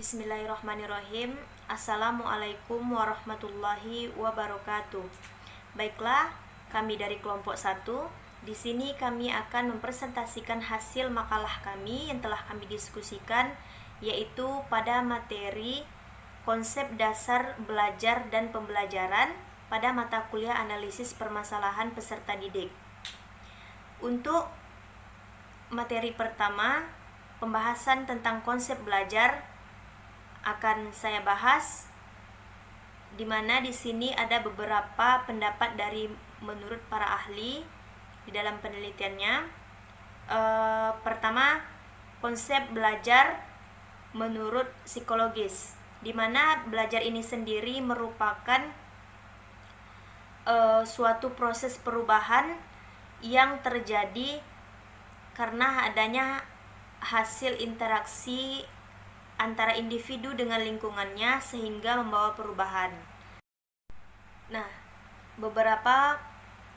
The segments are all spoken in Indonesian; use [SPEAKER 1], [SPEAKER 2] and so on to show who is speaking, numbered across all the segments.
[SPEAKER 1] Bismillahirrahmanirrahim. Assalamualaikum warahmatullahi wabarakatuh. Baiklah, kami dari kelompok 1. Di sini kami akan mempresentasikan hasil makalah kami yang telah kami diskusikan, yaitu pada materi konsep dasar belajar dan pembelajaran pada mata kuliah analisis permasalahan peserta didik. Untuk materi pertama, pembahasan tentang konsep belajar akan saya bahas, di mana di sini ada beberapa pendapat dari menurut para ahli di dalam penelitiannya. Pertama, konsep belajar menurut psikologis, di mana belajar ini sendiri merupakan suatu proses perubahan yang terjadi karena adanya hasil interaksi antara individu dengan lingkungannya sehingga membawa perubahan. Nah, beberapa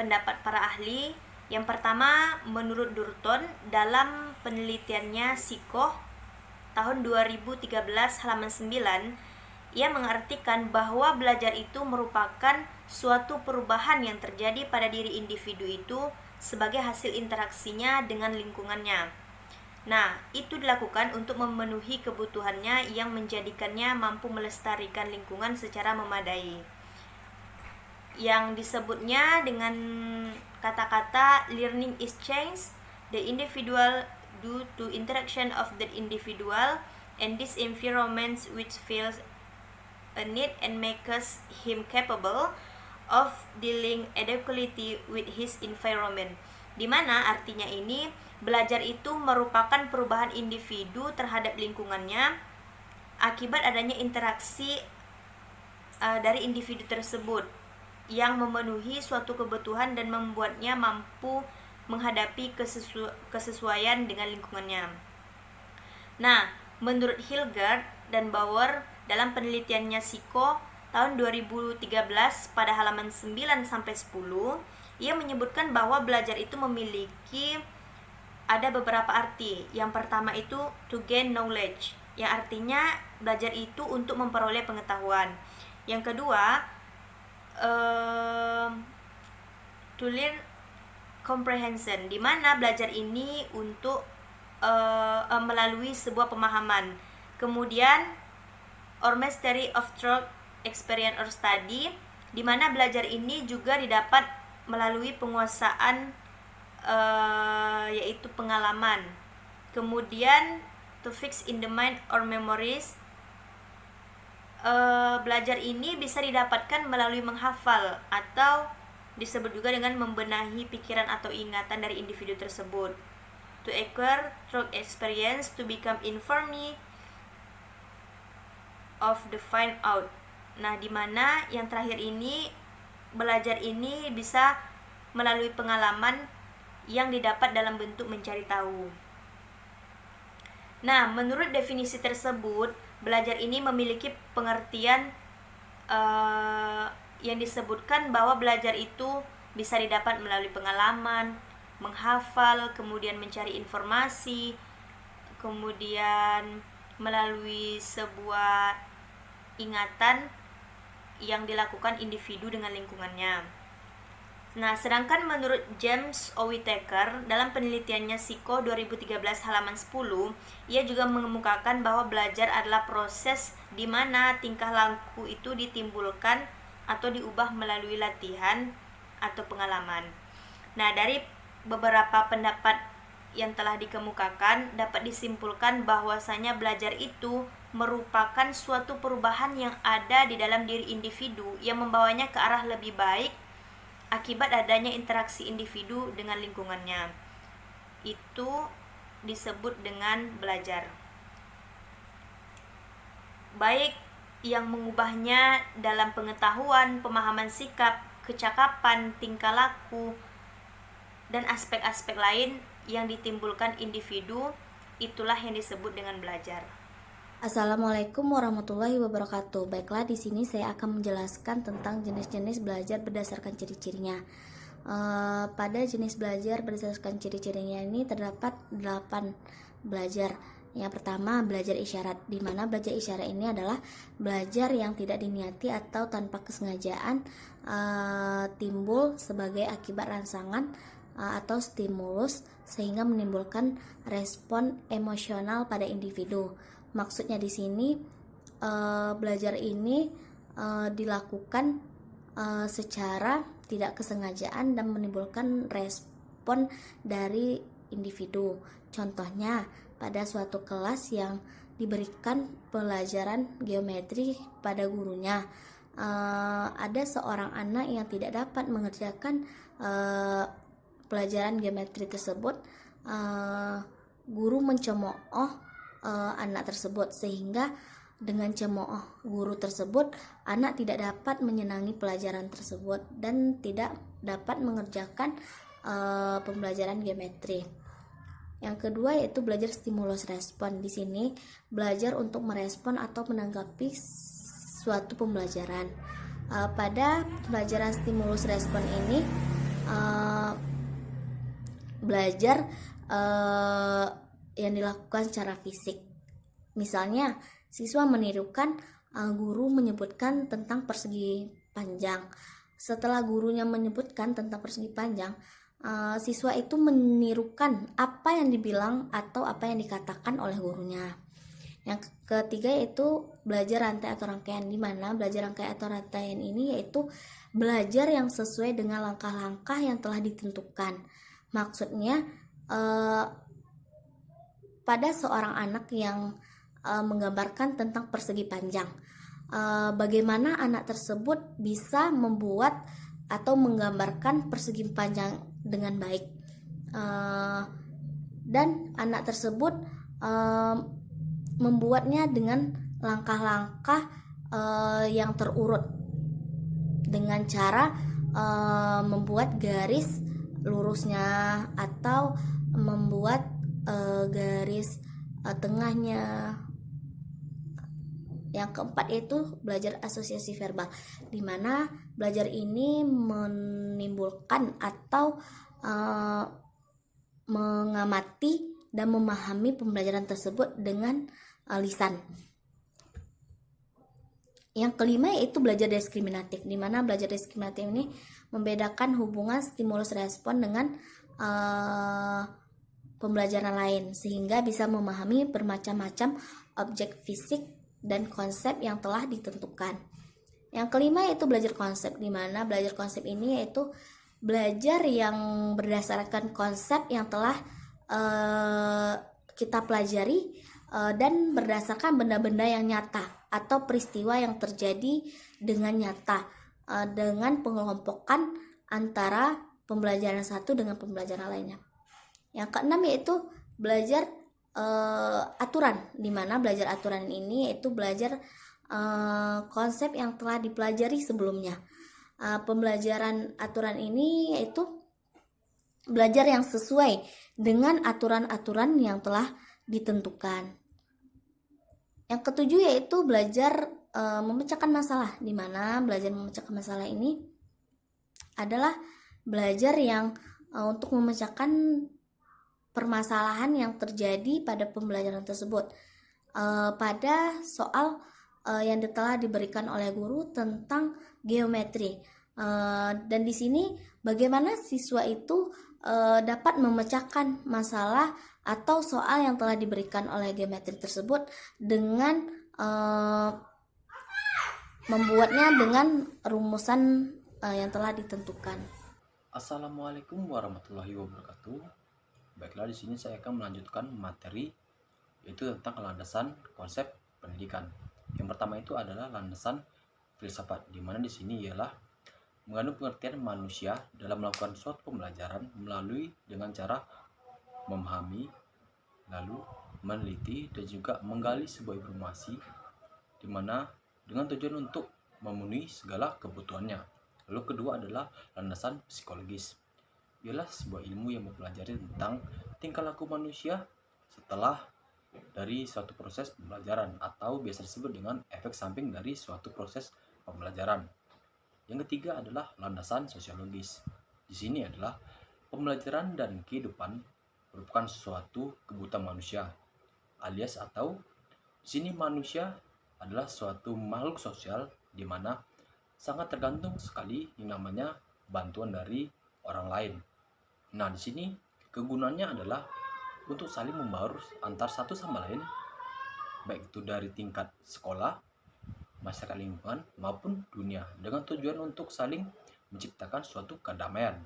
[SPEAKER 1] pendapat para ahli. Yang pertama, menurut Durton dalam penelitiannya Psikoh tahun 2013 halaman 9, ia mengartikan bahwa belajar itu merupakan suatu perubahan yang terjadi pada diri individu itu sebagai hasil interaksinya dengan lingkungannya. Nah, itu dilakukan untuk memenuhi kebutuhannya yang menjadikannya mampu melestarikan lingkungan secara memadai. Yang disebutnya dengan kata-kata learning is change the individual due to interaction of the individual and this environment which feels a need and makes him capable of dealing adequately with his environment. Di mana artinya ini, belajar itu merupakan perubahan individu terhadap lingkungannya akibat adanya interaksi dari individu tersebut yang memenuhi suatu kebutuhan dan membuatnya mampu menghadapi kesesuaian dengan lingkungannya. Nah, menurut Hilgard dan Bauer dalam penelitiannya Psikoh tahun 2013 pada halaman 9-10, ia menyebutkan bahwa belajar itu memiliki ada beberapa arti. Yang pertama itu to gain knowledge, yang artinya belajar itu untuk memperoleh pengetahuan. Yang kedua, to learn comprehension, di mana belajar ini untuk melalui sebuah pemahaman. Kemudian, or mastery of through experience or study, di mana belajar ini juga didapat melalui penguasaan yaitu pengalaman. Kemudian to fix in the mind or memories, belajar ini bisa didapatkan melalui menghafal atau disebut juga dengan membenahi pikiran atau ingatan dari individu tersebut. To acquire through experience, to become informed of the find out. Nah, di mana yang terakhir ini, belajar ini bisa melalui pengalaman yang didapat dalam bentuk mencari tahu. Nah, menurut definisi tersebut, belajar ini memiliki pengertian yang disebutkan bahwa belajar itu bisa didapat melalui pengalaman, menghafal, kemudian mencari informasi, kemudian melalui sebuah ingatan yang dilakukan individu dengan lingkungannya. Nah, sedangkan menurut James O. Whittaker dalam penelitiannya Psikoh 2013 halaman 10, ia juga mengemukakan bahwa belajar adalah proses di mana tingkah laku itu ditimbulkan atau diubah melalui latihan atau pengalaman. Nah, dari beberapa pendapat yang telah dikemukakan dapat disimpulkan bahwasanya belajar itu merupakan suatu perubahan yang ada di dalam diri individu yang membawanya ke arah lebih baik akibat adanya interaksi individu dengan lingkungannya. Itu disebut dengan belajar. Baik yang mengubahnya dalam pengetahuan, pemahaman sikap, kecakapan, tingkah laku, dan aspek-aspek lain yang ditimbulkan individu, itulah yang disebut dengan belajar.
[SPEAKER 2] Assalamualaikum warahmatullahi wabarakatuh. Baiklah, di sini saya akan menjelaskan tentang jenis-jenis belajar berdasarkan ciri-cirinya. Pada jenis belajar berdasarkan ciri-cirinya ini terdapat 8 belajar. Yang pertama, belajar isyarat, di mana belajar isyarat ini adalah belajar yang tidak diniati atau tanpa kesengajaan timbul sebagai akibat rangsangan atau stimulus sehingga menimbulkan respon emosional pada individu. Maksudnya di sini belajar ini dilakukan secara tidak kesengajaan dan menimbulkan respon dari individu. Contohnya, pada suatu kelas yang diberikan pelajaran geometri pada gurunya, ada seorang anak yang tidak dapat mengerjakan pelajaran geometri tersebut. Guru mencemooh anak tersebut, sehingga dengan cemooh guru tersebut, anak tidak dapat menyenangi pelajaran tersebut dan tidak dapat mengerjakan pembelajaran geometri. Yang kedua yaitu belajar stimulus respon. Di sini belajar untuk merespon atau menanggapi suatu pembelajaran. Pada pembelajaran stimulus respon ini belajar yang dilakukan secara fisik. Misalnya, siswa menirukan guru menyebutkan tentang persegi panjang. Setelah gurunya menyebutkan tentang persegi panjang, siswa itu menirukan apa yang dibilang atau apa yang dikatakan oleh gurunya. Yang ketiga yaitu belajar rantai atau rangkaian, di mana belajar rangkaian atau rangkaian ini yaitu belajar yang sesuai dengan langkah-langkah yang telah ditentukan. Maksudnya pada seorang anak yang menggambarkan tentang persegi panjang, bagaimana anak tersebut bisa membuat atau menggambarkan persegi panjang dengan baik, dan anak tersebut membuatnya dengan langkah-langkah yang terurut dengan cara membuat garis lurusnya atau membuat garis tengahnya. Yang keempat itu belajar asosiasi verbal, di mana belajar ini menimbulkan atau mengamati dan memahami pembelajaran tersebut dengan lisan. Yang kelima yaitu belajar diskriminatif, di mana belajar diskriminatif ini membedakan hubungan stimulus respon dengan pembelajaran lain, sehingga bisa memahami bermacam-macam objek fisik dan konsep yang telah ditentukan. Yang kelima yaitu belajar konsep, di mana belajar konsep ini yaitu belajar yang berdasarkan konsep yang telah kita pelajari dan berdasarkan benda-benda yang nyata atau peristiwa yang terjadi dengan nyata, dengan pengelompokan antara pembelajaran satu dengan pembelajaran lainnya. Yang keenam yaitu belajar aturan, di mana belajar aturan ini yaitu belajar konsep yang telah dipelajari sebelumnya. Pembelajaran aturan ini yaitu belajar yang sesuai dengan aturan-aturan yang telah ditentukan. Yang ketujuh yaitu belajar memecahkan masalah, di mana belajar memecahkan masalah ini adalah belajar yang untuk memecahkan permasalahan yang terjadi pada pembelajaran tersebut pada soal yang telah diberikan oleh guru tentang geometri, dan di sini bagaimana siswa itu dapat memecahkan masalah atau soal yang telah diberikan oleh geometri tersebut dengan membuatnya dengan rumusan yang telah ditentukan.
[SPEAKER 3] Assalamualaikum warahmatullahi wabarakatuh. Baiklah, di sini saya akan melanjutkan materi yaitu tentang landasan konsep pendidikan. Yang pertama itu adalah landasan filsafat, di mana di sini ialah mengandung pengertian manusia dalam melakukan suatu pembelajaran melalui dengan cara memahami, lalu meneliti dan juga menggali sebuah informasi, di mana dengan tujuan untuk memenuhi segala kebutuhannya. Lalu kedua adalah landasan psikologis. Ialah sebuah ilmu yang mempelajari tentang tingkah laku manusia setelah dari suatu proses pembelajaran, atau biasa disebut dengan efek samping dari suatu proses pembelajaran. Yang ketiga adalah landasan sosiologis. Di sini adalah pembelajaran dan kehidupan merupakan suatu kebutuhan manusia alias atau di sini manusia adalah suatu makhluk sosial di mana sangat tergantung sekali yang namanya bantuan dari orang lain. Nah, di sini kegunaannya adalah untuk saling membaur antar satu sama lain, baik itu dari tingkat sekolah, masyarakat lingkungan, maupun dunia, dengan tujuan untuk saling menciptakan suatu kedamaian.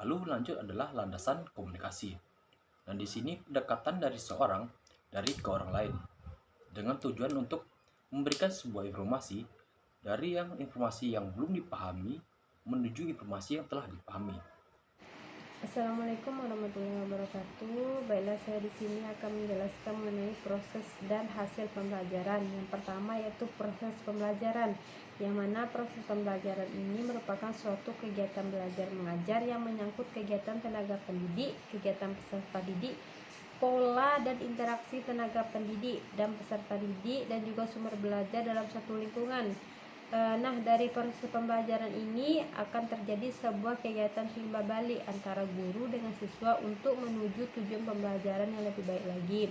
[SPEAKER 3] Lalu lanjut adalah landasan komunikasi. Dan di sini pendekatan dari seorang ke orang lain dengan tujuan untuk memberikan sebuah informasi dari informasi yang belum dipahami menuju informasi yang telah dipahami.
[SPEAKER 4] Assalamualaikum warahmatullahi wabarakatuh. Baiklah, saya di sini akan menjelaskan mengenai proses dan hasil pembelajaran. Yang pertama yaitu proses pembelajaran, yang mana proses pembelajaran ini merupakan suatu kegiatan belajar mengajar yang menyangkut kegiatan tenaga pendidik, kegiatan peserta didik, pola dan interaksi tenaga pendidik dan peserta didik, dan juga sumber belajar dalam satu lingkungan. Nah, dari proses pembelajaran ini akan terjadi sebuah kegiatan timbal balik antara guru dengan siswa untuk menuju tujuan pembelajaran yang lebih baik lagi.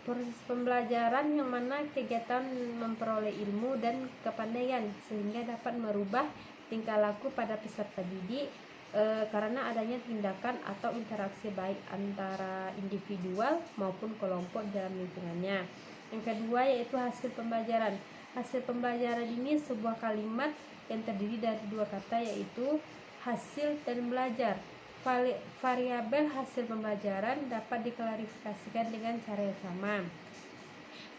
[SPEAKER 4] Proses pembelajaran yang mana kegiatan memperoleh ilmu dan kepandaian sehingga dapat merubah tingkah laku pada peserta didik karena adanya tindakan atau interaksi baik antara individual maupun kelompok dalam lingkungannya. Yang kedua yaitu hasil pembelajaran. Hasil pembelajaran ini sebuah kalimat yang terdiri dari dua kata yaitu hasil dan belajar. Variabel hasil pembelajaran dapat diklarifikasikan dengan cara yang sama.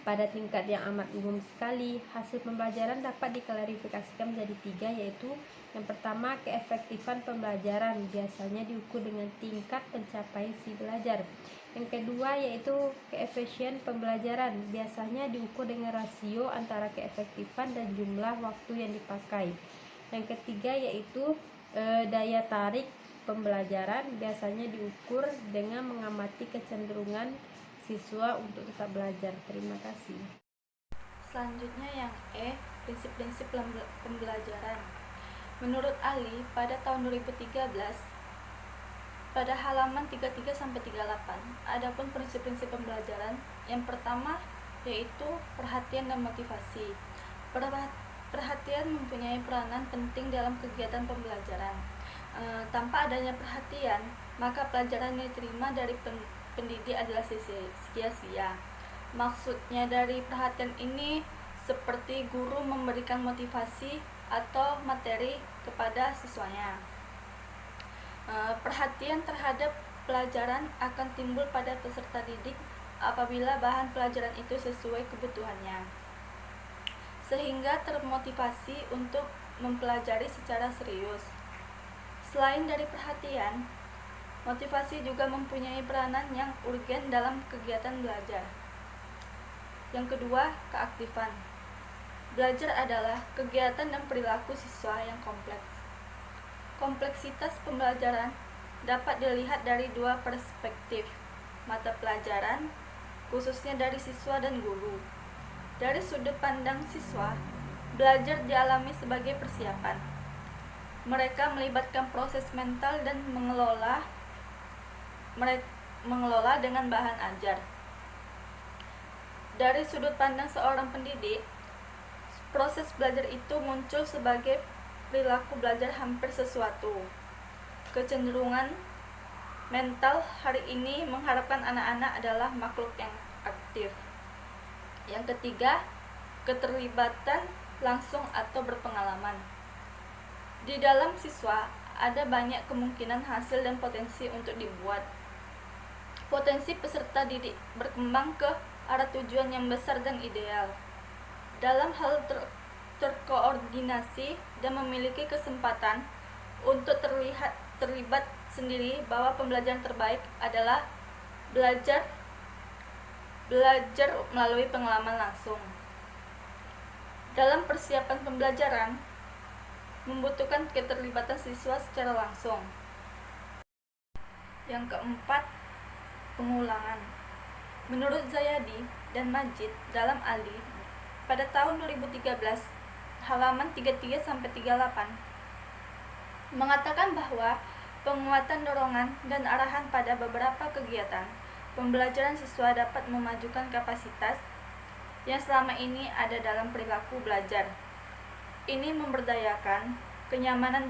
[SPEAKER 4] Pada tingkat yang amat umum sekali, hasil pembelajaran dapat diklarifikasikan menjadi tiga, yaitu yang pertama keefektifan pembelajaran, biasanya diukur dengan tingkat pencapaian si belajar. Yang kedua yaitu keefisien pembelajaran, biasanya diukur dengan rasio antara keefektifan dan jumlah waktu yang dipakai. Yang ketiga yaitu daya tarik pembelajaran, biasanya diukur dengan mengamati kecenderungan siswa untuk tetap belajar. Terima kasih.
[SPEAKER 5] Selanjutnya yang E, prinsip-prinsip pembelajaran. Menurut Ali, pada tahun 2013 pada halaman 33-38, adapun prinsip-prinsip pembelajaran. Yang pertama yaitu perhatian dan motivasi. Perhatian mempunyai peranan penting dalam kegiatan pembelajaran. Tanpa adanya perhatian, maka pelajaran yang diterima dari pendidik adalah sia-sia. Maksudnya dari perhatian ini seperti guru memberikan motivasi atau materi kepada siswanya. Perhatian terhadap pelajaran akan timbul pada peserta didik apabila bahan pelajaran itu sesuai kebutuhannya, sehingga termotivasi untuk mempelajari secara serius. Selain dari perhatian, motivasi juga mempunyai peranan yang urgen dalam kegiatan belajar. Yang kedua, keaktifan. Belajar adalah kegiatan dan perilaku siswa yang kompleks. Kompleksitas pembelajaran dapat dilihat dari dua perspektif, mata pelajaran, khususnya dari siswa dan guru. Dari sudut pandang siswa, belajar dialami sebagai persiapan. Mereka melibatkan proses mental dan mengelola dengan bahan ajar. Dari sudut pandang seorang pendidik, proses belajar itu muncul sebagai perilaku belajar hampir sesuatu. Kecenderungan mental hari ini mengharapkan anak-anak adalah makhluk yang aktif. Yang ketiga, keterlibatan langsung atau berpengalaman. Di dalam siswa ada banyak kemungkinan hasil dan potensi untuk dibuat. Potensi peserta didik berkembang ke arah tujuan yang besar dan ideal. Dalam hal terkoordinasi dan memiliki kesempatan untuk terlibat sendiri bahwa pembelajaran terbaik adalah belajar melalui pengalaman langsung. Dalam persiapan pembelajaran membutuhkan keterlibatan siswa secara langsung. Yang keempat, pengulangan. Menurut Zayadi dan Majid dalam Ali pada tahun 2013 halaman 33-38 mengatakan bahwa penguatan dorongan dan arahan pada beberapa kegiatan pembelajaran siswa dapat memajukan kapasitas yang selama ini ada dalam perilaku belajar. Ini memberdayakan kenyamanan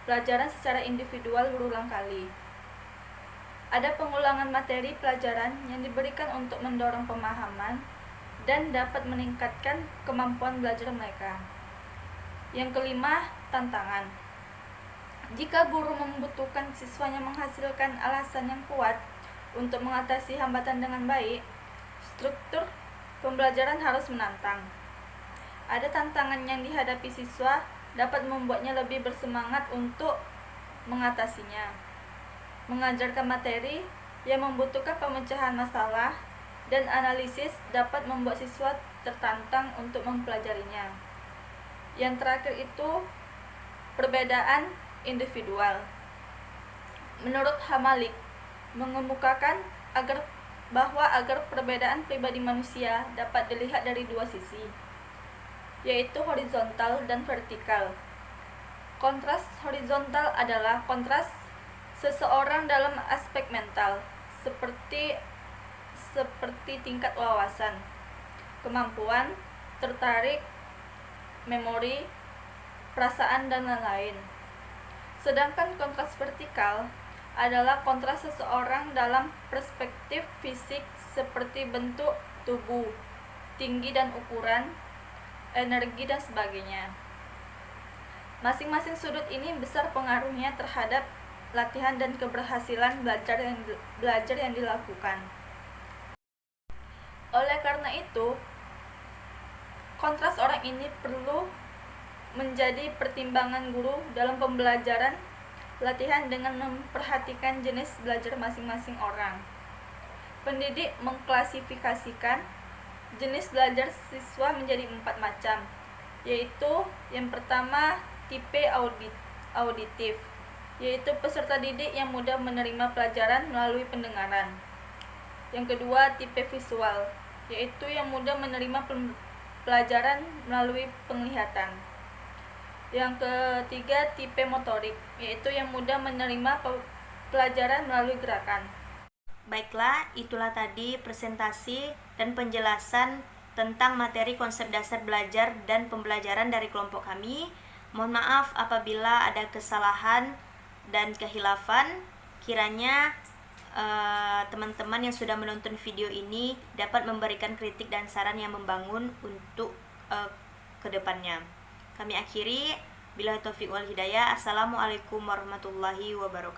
[SPEAKER 5] pelajaran secara individual berulang kali. Ada pengulangan materi pelajaran yang diberikan untuk mendorong pemahaman dan dapat meningkatkan kemampuan belajar mereka. Yang kelima, tantangan. Jika guru membutuhkan siswanya menghasilkan alasan yang kuat untuk mengatasi hambatan dengan baik, struktur pembelajaran harus menantang. Ada tantangan yang dihadapi siswa dapat membuatnya lebih bersemangat untuk mengatasinya. Mengajarkan materi yang membutuhkan pemecahan masalah dan analisis dapat membuat siswa tertantang untuk mempelajarinya. Yang terakhir itu perbedaan individual. Menurut Hamalik, mengemukakan bahwa agar perbedaan pribadi manusia dapat dilihat dari dua sisi, yaitu horizontal dan vertikal. Kontras horizontal adalah kontras seseorang dalam aspek mental, seperti tingkat wawasan, kemampuan, tertarik, memori, perasaan, dan lain-lain. Sedangkan kontras vertikal adalah kontras seseorang dalam perspektif fisik seperti bentuk tubuh, tinggi dan ukuran, energi, dan sebagainya. Masing-masing sudut ini besar pengaruhnya terhadap latihan dan keberhasilan belajar yang dilakukan. Oleh karena itu, kontras orang ini perlu menjadi pertimbangan guru dalam pembelajaran latihan dengan memperhatikan jenis belajar masing-masing orang. Pendidik mengklasifikasikan jenis belajar siswa menjadi 4 macam, yaitu yang pertama tipe auditif, yaitu peserta didik yang mudah menerima pelajaran melalui pendengaran. Yang kedua tipe visual, yaitu yang mudah menerima pelajaran melalui penglihatan. Yang ketiga tipe motorik, yaitu yang mudah menerima pelajaran melalui gerakan.
[SPEAKER 1] Baiklah, itulah tadi presentasi dan penjelasan tentang materi konsep dasar belajar dan pembelajaran dari kelompok kami. Mohon maaf apabila ada kesalahan dan kehilafan. Kiranya teman-teman yang sudah menonton video ini dapat memberikan kritik dan saran yang membangun untuk kedepannya. Kami akhiri, billahi taufiq wal hidayah. Assalamualaikum warahmatullahi wabarakatuh.